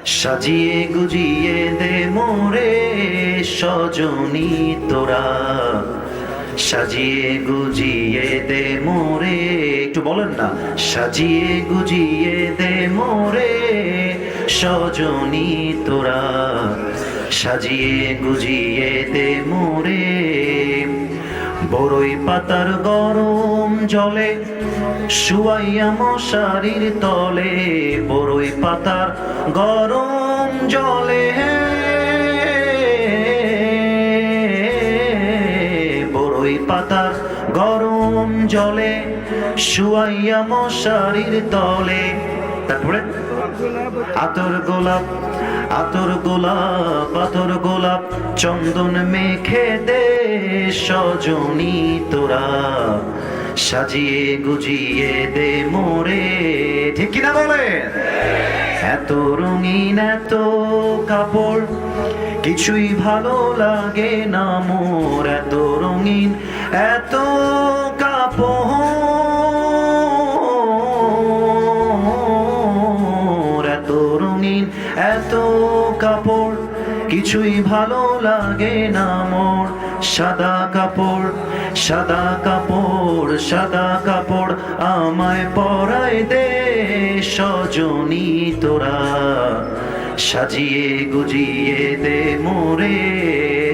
সাজিয়ে গুজিয়ে দে মোরে সজনী তোরা, সাজিয়ে গুজিয়ে দে মোরে, একটু বলেন না, সাজিয়ে গুজিয়ে দে মোরে সজনী তোরা, সাজিয়ে গুজিয়ে দে মোরে। বড়ই পাতার গরম জলে শুয়াইয়া মশারির তলে, বড়ই পাতার গরম জলে, বড়ই পাতার গরম জলে শুয়াইয়া মশারির তলে। তারপরে আতর গোলাপ, আতর গোলাপ, আতর গোলাপ চন্দন মেখে দে সজনী তোরা, সাজিয়ে গুজিয়ে দে মোরে। ঠিক কিনা বলে? এত রঙিন এত কাপড় কিছুই ভালো লাগে না মোর, এত রঙিন এত কাপড়, এত রঙিন এত কাপড় কিছুই ভালো লাগে না মোর। সাদা কাপড়, সাদা কাপড়, সাদা কাপড় আমায় পরায় দে সজনী তোরা, সাজিয়ে গুজিয়ে দে মোরে।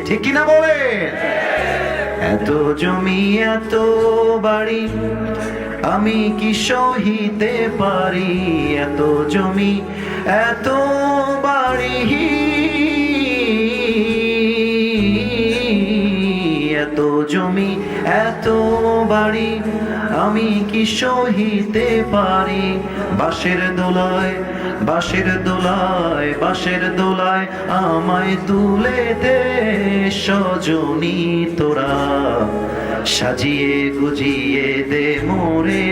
ঠিক কিনা বলে? এত জমি এত বাড়ি আমি কি সহিতে পারি, এত জমি এত বাড়ি, এত জমি এত বাড়ি আমি কি সহিতে পারি। বাঁশের দোলায়, বাঁশের দোলায়, বাঁশের দোলায় আমায় তুলে দে সজনী তোরা, সাজিয়ে গুজিয়ে দে মোরে।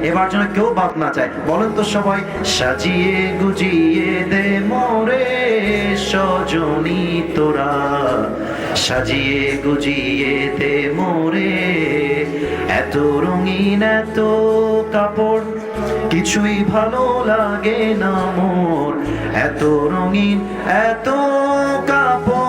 এবার যেন কেউ বাদ না চায়, বলেন তো সবাই, সাজিয়ে গুজিয়ে দে মোরে সজনী তোরা, সাজিয়ে গুজিয়ে দে মোরে। এত রঙিন এত কাপড় কিছুই ভালো লাগে না মোর, এত রঙিন এত কাপড়।